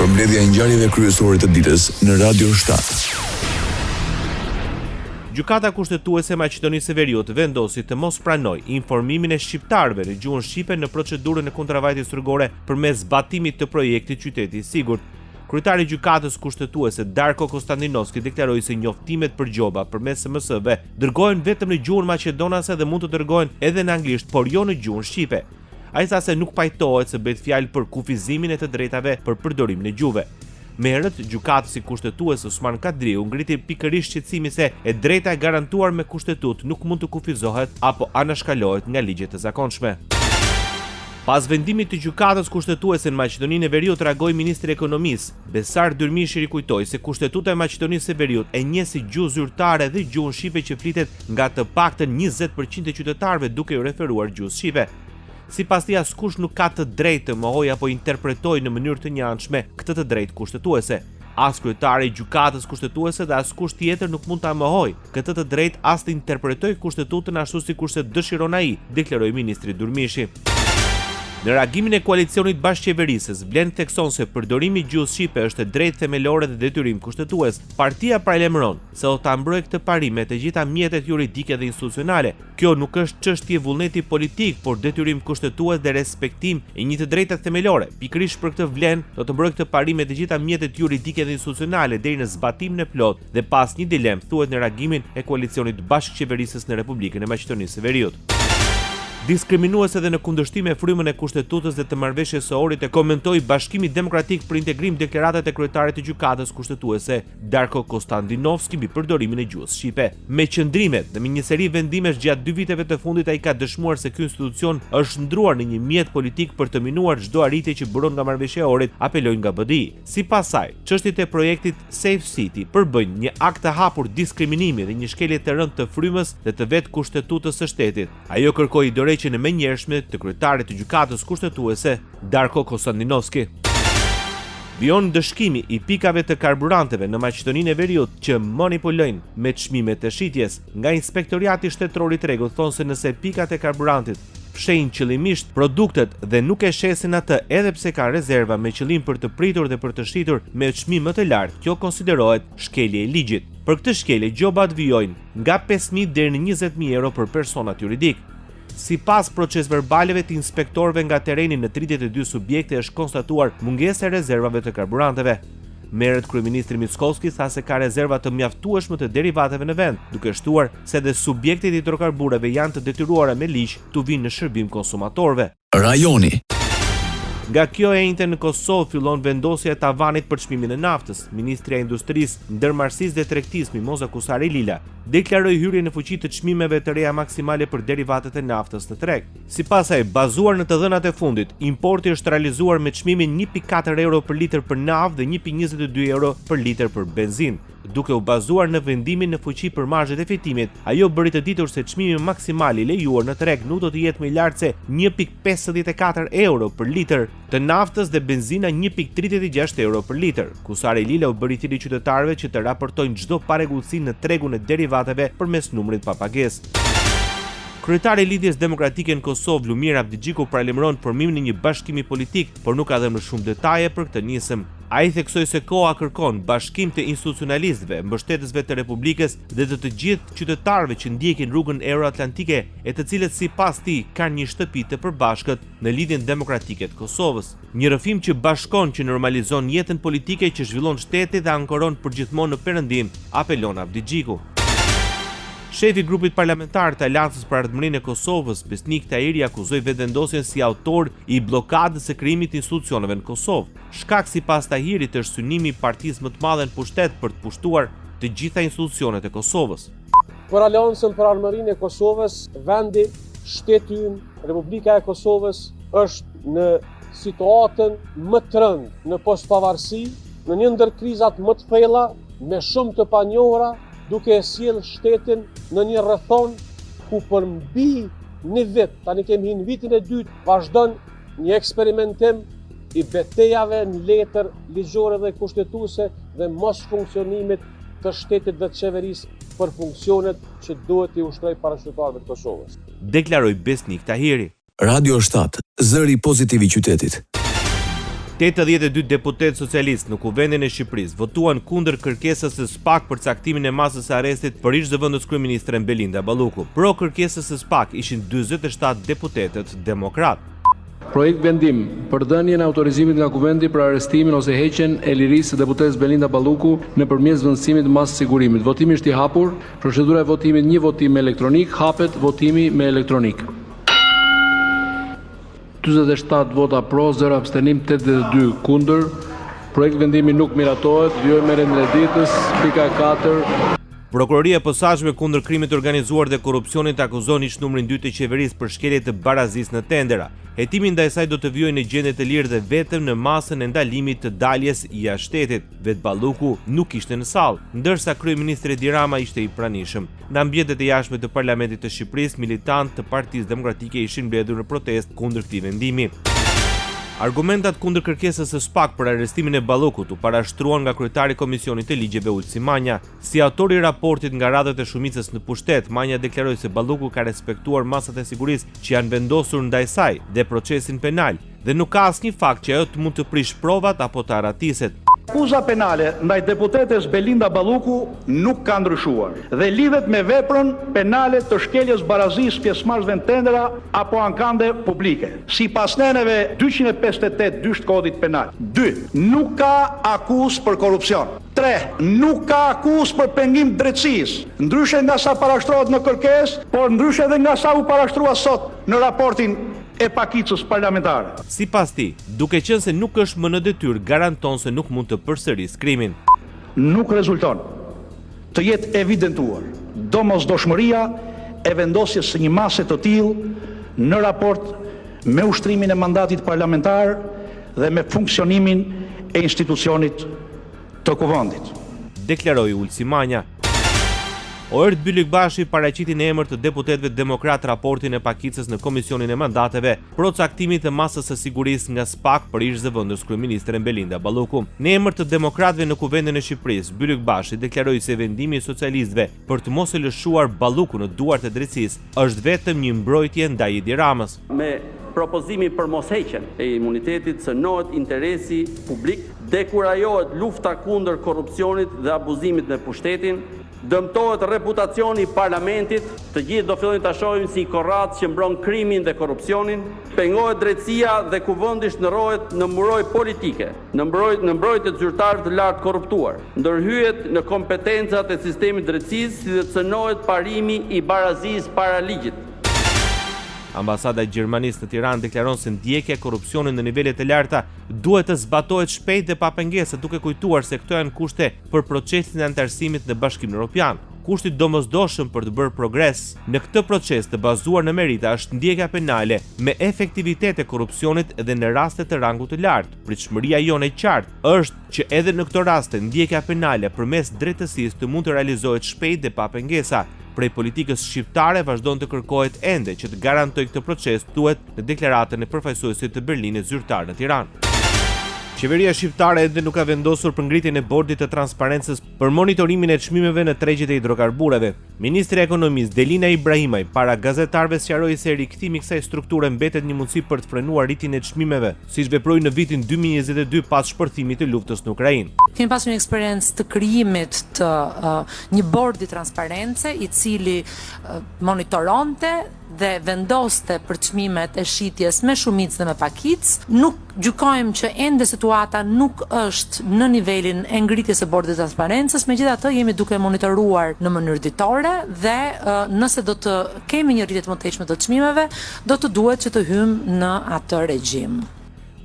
Përmbledhja e ngjarjeve kryesore të ditës në Radio 7. Gjykata kushtetuese e Maqedonisë së Veriut vendosi të mos pranojë informimin e shqiptarëve në gjuhën shqipe në procedurën e kundërvajtjes rrugore përmes zbatimit të projektit Qyteti i Sigurt. Kryetari i gjykatës kushtetuese Darko Konstantinovski deklaroi se njoftimet për gjoba përmes SMS-ve dërgohen vetëm në gjuhën maqedonase dhe mund të dërgohen edhe në anglisht, por jo në gjuhën shqipe. Ai tha se nuk pajtohet se bëhet fjalë për kufizimin e të drejtave për përdorimin e gjuhëve. Me herët, gjykatësi kushtetues Osman Kadriu ngriti pikërisht shqetësimin se e drejta e garantuar me kushtetut nuk mund të kufizohet apo anashkalohet nga ligjet e zakonshme. Pas vendimit të gjykatës kushtetuese në Maqedoninë e Veriut, reagoi ministri i Ekonomisë, Besar Dyrmishi, kujtoi se kushtetuta e Maqedonisë së Veriut e njeh si gjuhë zyrtare dhe gjuhën shqipe që flitet nga të paktën 20% e qytetarëve, duke u referuar gjuhës shqipe. Sipas tij, askush nuk ka të drejtë të mohojë apo interpretojë në mënyrë të njëanshme këtë të drejtë kushtetuese. As kryetari i gjykatës kushtetuese dhe askush tjetër nuk mund ta mohojë këtë të drejtë as të interpretojë kushtetutën ashtu sikurse dëshiron ai, deklaroi ministri Dyrmishi. Në reagimin e koalicionit bashkëqeverisës, Blen thekson se përdorimi i gjuhës shqipe është e drejtë themelore dhe detyrim kushtetues. Partia paralajmëron se do ta mbrojë këtë parim me të gjitha mjetet juridike dhe institucionale. Kjo nuk është çështje vullneti politik, por detyrim kushtetues dhe respektim i një të drejtë themelore. Pikërisht për këtë Vlen do të mbrojë këtë parim me të gjitha mjetet juridike dhe institucionale deri në zbatimin e plot dhe pas një dilemë, thuhet në reagimin e koalicionit bashkëqeverisës në Republikën e Maqedonisë së Veriut. Diskriminuese dhe në kundërshtim me frymën e kushtetutës dhe të marrëveshjes së orit, e komentoi Bashkimi Demokratik për Integrim deklaratat e kryetarit të gjykatës kushtetuese Darko Konstantinovski mbi përdorimin e gjuhës shqipe. Me qëndrimet dhe me një seri vendimesh gjatë 2 viteve të fundit, ai ka dëshmuar se ky institucion është ndruar në një mjet politik për të minuar çdo arritje që buron nga marrëveshja e orit, apeloi nga BDI. Sipas saj, çështjet e projektit Safe City përbëjnë një akt të hapur diskriminimi dhe një shkelje të rëndë të frymës dhe të vetë kushtetutës së shtetit. Ajo kërkoi që në menjëhershme të kryetarit të gjykatës kushtetuese Darko Konstantinovski. Vion dëshkimi i pikave të karburanteve në Maqedoninë e Veriut që manipulojnë me çmimet e shitjes. Nga Inspektoriati Shtetëror i Tregut thonë se nëse pikat e karburantit fshehin qëllimisht produktet dhe nuk e shesin atë edhe pse ka rezerva me qëllim për të pritur dhe për të shitur me çmim më të lartë, kjo konsiderohet shkelje e ligjit. Për këtë shkelje gjobat vijojnë nga 5.000 deri në 20.000 euro për personat juridik. Sipas procesverbaleve të inspektorëve nga tereni në 32 subjekte është konstatuar mungesa e rezervave të karburanteve. Me herët kryeministri Mickoski tha se ka rezerva të mjaftueshme të derivateve në vend, duke shtuar se dhe subjektet e hidrokarbureve janë të detyruara me ligj të vinë në shërbim konsumatorëve. Rajoni. Nga kjo e njëjtë në Kosovë fillon vendosja e tavanit për çmimin e naftës. Ministri i Industrisë, Ndërmarrësisë dhe Tregtisë Mimoza Kusari Lila deklaroi hyrjen në fuqi të çmimeve të reja maksimale për derivatet e naftës në treg. Sipas saj, bazuar në të dhënat e fundit, importi është realizuar me çmimin 1.4 euro për litër për naftë dhe 1.22 euro për litër për benzinë. Duke u bazuar në vendimin në fuqi për marzhet e fitimit, ajo bëri të ditur se çmimi maksimal i lejuar në treg nuk do të jetë më i lartë se 1.54 euro për litër të naftës dhe benzina 1.36 euro për litër. Kusari Lila u bëri thirrje qytetarëve që të raportojnë çdo parregullsi në tregun e derivateve përmes numrit pa pagesë. Kryetari i Lidhjes Demokratike në Kosovë, Lumir Abdigjiku, paralajmëron formimin e një bashkimi politik, por nuk ka dhënë më shumë detaje për këtë nisëm. Ai theksoi se koha kërkon bashkim të institucionalistëve, mbështetësve të Republikës dhe të gjithë qytetarëve që ndjekin rrugën euroatlantike, e të cilët sipas tij kanë një shtëpi të përbashkët në Lidhjen Demokratike të Kosovës. Një rrëfim që bashkon, që normalizon jetën politike që zhvillon shteti dhe ankoron përgjithmonë në perëndim, apelon Abdigjiku. Shefi i grupit parlamentar të Aleancës për Ardhmërinë e Kosovës, Besnik Tahiri, akuzoi vetëvendosjen si autor i bllokadës së krijimit të institucioneve në Kosovë. Shkak sipas Tahirit është synimi i partisë më të madhe në pushtet për të pushtuar të gjitha institucionet e Kosovës. Për Aleancën për Ardhmërinë e Kosovës, vendi, shteti ynë, Republika e Kosovës është në situatën më të rëndë në postpavarësi, në një ndër krizat më të thella, me shumë të panjohura, duke e sjell shtetin në një rrethon ku përmbi një vit, tani kemi hyrë në vitin e dytë, vazhdon një eksperimentim i betejave në letër ligjore dhe kushtetuese dhe mos funksionimit të shtetit dhe të qeverisë për funksionet që duhet i ushtrojë parashqyrtarëve të Kosovës. Deklaroi Besnik Tahiri. Radio 7, zëri pozitiv i qytetit. 82 deputet socialist në Kuvendin e Shqipërisë votuan kundër kërkesës së SPAK për caktimin e masës së arrestit për ish-zëvendës kryeministren Belinda Balluku. Pro kërkesës së SPAK ishin 47 deputetët demokrat. Projekt vendim për dhënien e autorizimit nga Kuvendi për arrestimin ose heqjen e lirisë së deputetes Belinda Balluku nëpërmjet zvendësimit mas sigurimit. Votimi është i hapur. Procedura e votimit, një votim elektronik, hapet votimi me elektronik. 47 vota pro, 0 abstenim, 82 kundër. Projekt vendimi nuk miratohet. Vijojmë me rendin e ditës. Pika 4. Prokuroria e Posaçme kundër krimit të organizuar dhe korrupsionit akuzon ish numrin 2 të qeverisë për shkelje të barazisë në tendera. Hetimi ndaj saj do të vijojë në gjendje të lirë dhe vetëm në masën e ndalimit të daljes jashtë shtetit. Vet Balluku nuk ishte në sallë, ndërsa kryeministri Edi Rama ishte i pranishëm. Në ambientet e jashtme të Parlamentit të Shqipërisë, militantë të Partisë Demokratike ishin mbledhur në protestë kundër këtij vendimi. Argumentat kundër kërkesës së SPAK për arrestimin e Ballukut u parashtruan nga kryetari i Komisionit të Ligjeve Ulsi Manja. Si autor i raportit nga radhët e shumicës në pushtet, Manja deklaroi se Balluku ka respektuar masat e sigurisë që janë vendosur ndaj saj dhe procesin penal, dhe nuk ka asnjë fakt që ajo të mund të prish provat apo të aratiset. Akuza penale ndaj deputetes Belinda Balluku nuk ka ndryshuar dhe lidhet me veprën penale të shkeljes barazisë pjesëmarrësve në tendera apo ankande publike. Sipas neneve 258 kodit penal. 2. Nuk ka akuzë për korrupsion. 3. Nuk ka akuzë për pengim drejtësisë, ndryshe nga sa parashtrohet në kërkesë, por ndryshe edhe nga sa u parashtrua sot në raportin e pakicës parlamentare. Sipas tij, duke qenë se nuk është më në detyrë, garanton se nuk mund të përsërisë krimin. Nuk rezulton të jetë evidentuar domosdoshmëria e vendosjes së një mase të tillë në raport me ushtrimin e mandatit parlamentar dhe me funksionimin e institucionit të Kuvendit. Deklaroi Ulsi Manja. Oert Byllikbashi paraqiti në emër të deputetëve demokrat raportin e pakicës në Komisionin e Mandateve pro caktimit të masës së sigurisë nga SPAK për ish-zëvendës kryeministren Belinda Balluku. Në emër të demokratëve në Kuvendin e Shqipërisë, Byllikbashi deklaroi se vendimi i socialistëve për të mos e lëshuar Balluku në duart e drejtësisë është vetëm një mbrojtje ndaj Edi Ramës. Me propozimi për mosheqjen e imunitetit cënohet interesi publik, dekurajohet lufta kundër korrupsionit dhe abuzimit në pushtetin, dëmtohet reputacioni i parlamentit, të gjithë do fillojnë ta shohin si korrat që mbron krimin dhe korrupsionin, pengohet drejtësia dhe kuvendi shndërrohet në muroj politike, në mbrojtje të zyrtarëve të lartë korruptuar, ndërhyjet në kompetencat e sistemit drejtësisë si dhe cënohet parimi i barazisë para ligjit. Ambasada e Gjermanisë në Tiranë deklaron se ndjekja e korrupsionit në nivele të larta duhet të zbatohet shpejt dhe pa pengesë, duke kujtuar se këto janë kushte për procesin e anëtarësimit në Bashkimin Evropian. Kushti domosdoshëm për të bërë progres në këtë proces të bazuar në merita është ndjekja penale me efektivitet e korrupsionit dhe në raste të rangut të lartë. Pritshmëria jone e qartë është që edhe në këto raste ndjekja penale përmes drejtësisë të mund të realizohet shpejt dhe pa pengesa. Prej politikës shqiptare vazhdon të kërkohet ende që të garantojë këtë proces, thuhet në deklaratën e përfaqësuesit të Berlinit zyrtar në Tiranë. Qeveria shqiptare ende nuk ka vendosur për ngritjen e bordit të transparencës për monitorimin e çmimeve në tregjet e hidrokarbureve. Ministri i Ekonomisë Delina Ibrahimaj para gazetarëve sqaroi se rikthimi i kësaj strukture mbetet një mundësi për të frenuar rritjen e çmimeve, siç veproi në vitin 2022 pas shpërthimit të luftës në Ukrainë. Kemi pasur një eksperiencë të krijimit të një bordi transparence i cili monitoronte dhe vendoste për çmimet e shitjes me shumicë dhe me pakicë. Nuk gjykojmë që ende situata nuk është në nivelin e ngritjes së bordit të transparencës, megjithatë jemi duke monitoruar në mënyrë ditore dhe nëse do të kemi një rritje të mëtejshme të çmimeve, do të duhet që të hyjmë në atë regjim.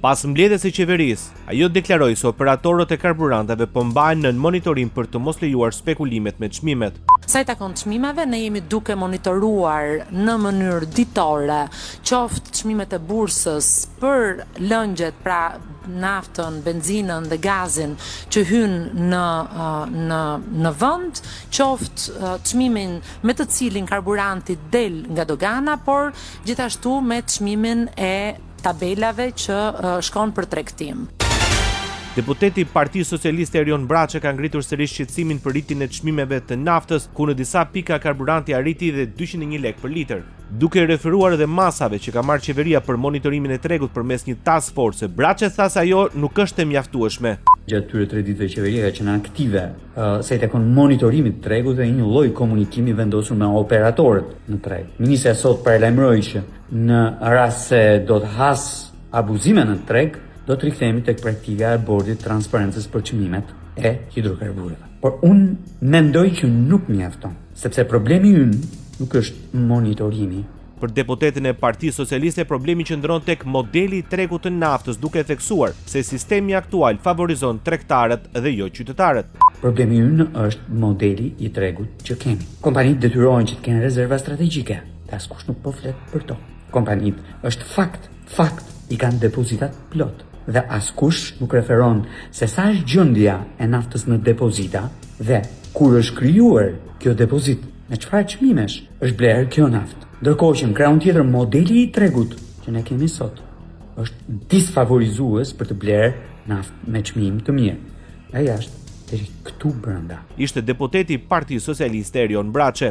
Pas mbledhjes së qeverisë, ajo deklaroi se operatorët e karburanteve po mbajnë në monitorim për të mos lejuar spekulimet me çmimet. Sa i takon çmimeve, ne jemi duke monitoruar në mënyrë ditore qoftë çmimet e bursës për lëngjet, pra naftën, benzinën dhe gazin që hynë në vend, qoftë çmimin me të cilin karburanti del nga dogana, por gjithashtu me çmimin e tabelave që shkon për tregtim. Deputeti i Partisë Socialiste Erion Braçe ka ngritur sërish shqetësimin për rritjen e çmimeve të naftës, ku në disa pika karburanti arriti dhe 201 lekë për litër. Duke referuar edhe masave që ka marrë qeveria për monitorimin e tregut përmes një task force, Braçe tha se ajo nuk është e mjaftueshme. Gjatë tyre 3 ditëve qeveria ka qenë aktive sa i takon monitorimit të tregut dhe një lloj komunikimi vendosur me operatorët në treg. Ministra sot paralajmëroi që në rast se do të has abuzime në treg, do të rikthehemi tek praktika e bordit të transparencës për çmimet e hidrokarbureve. Por unë mendoj që nuk mjafton, sepse problemi ynë nuk është monitorimi. Për deputetin e Partisë Socialiste, problemi qëndron tek modeli i tregut të naftës, duke theksuar se sistemi aktual favorizon tregtarët dhe jo qytetarët. Problemi ynë është modeli i tregut që kemi. Kompanitë detyrohen që të kenë rezerva strategjike, dhe askush nuk po flet për to. Kompanitë është fakt, i kanë depozitat plot. Dhe askush nuk referon se sa është gjendja e naftës në depozita dhe kur është krijuar kjo depozit, me çfarë çmimesh është bler kjo naftë. Ndërkohë që në krahun tjetër modeli i tregut që ne kemi sot është disfavorizues për të bler naftë me çmim të mirë. Ai është deri këtu brenda. Ishte deputeti i Partisë Socialiste Erion Braçe.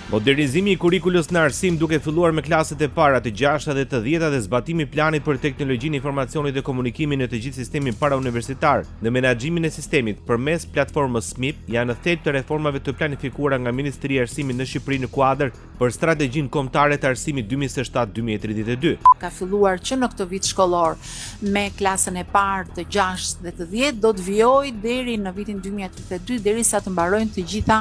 Modernizimi i kurikulës në arsim duke filluar me klaset e para të 6 dhe të 10 dhe zbatimi i planit për teknologjinë e informacionit dhe komunikimin në të gjithë sistemin parauniversitar dhe menaxhimin e sistemit përmes platformës SMIP janë në thelb të reformave të planifikuara nga Ministria e Arsimit në Shqipëri në kuadër për strategjinë kombëtare të arsimit 2027-2032. Ka filluar që në këtë vit shkollor me klasën e parë të 6 dhe të 10 do të vijojë deri në vitin 2032 derisa të mbarojnë të gjitha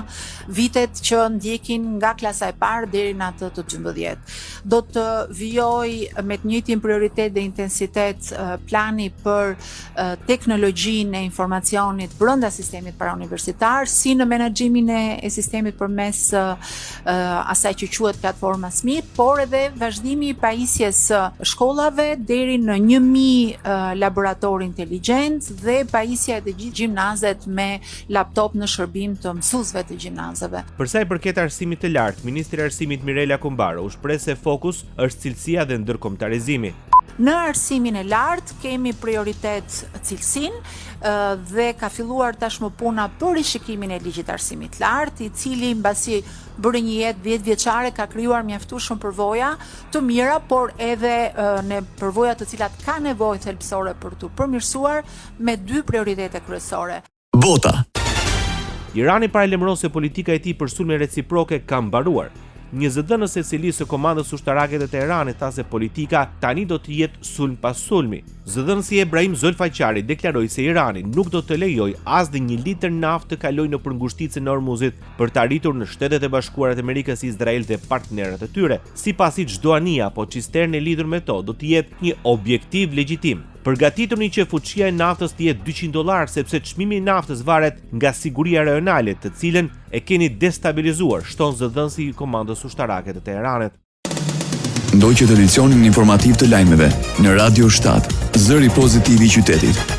vitet që ndjekin nga klasa e parë deri në atë të 12. Do të vijojë me të njëjtin prioritet dhe intensitet plani për teknologjinë e informacionit brenda sistemit parauniversitar, si në menaxhimin e sistemit përmes asaj që quhet platforma SMIP, por edhe vazhdimi i pajisjes shkollave deri në 1000 laboratorë inteligjent dhe pajisja e të gjithë gjimnazet me laptop në shërbim të mësuesve të gjimnazeve. Për sa i përket arsimit të lartë, Ministri i Arsimit Mirela Kumbaro u shpreh se fokus është cilësia dhe ndërkombëtarizimi. Në arsimin e lartë kemi prioritet cilësinë dhe ka filluar tashmë puna për rishikimin e ligjit të arsimit lartë, i cili mbasi bëri një jetë 10 vjeçare ka krijuar mjaftueshëm përvoja të mira, por edhe në përvoja të cilat ka nevojë thelbësore për të përmirësuar me 2 prioritete kryesore. Bota. Irani paralajmëron se politika e tij për sulme reciproke ka mbaruar. Një zëdhënës e secilisë së komandës ushtarake të Teheranit tha se politika tani do të jetë sulm pas sulmi. Zëdhënësi Ebrahim Zolfaqari deklaroi se Irani nuk do të lejojë as dhe 1 litër naftë të kalojë nëpër ngushticën e Ormuzit për të arritur në Shtetet e Bashkuara të Amerikës, Izrael dhe partnerët e tyre. Sipasi çdo anije apo cisterne e lidhur me to do të jetë një objektiv legjitim. Përgatituni që fuqia e naftës të jetë $200 sepse çmimi i naftës varet nga siguria rajonale, të cilën e keni destabilizuar, shton zëdhënësi i komandës ushtarake të Teheranit. Ndoqët edicionin informativ të lajmeve në Radio 7, zëri pozitiv i qytetit.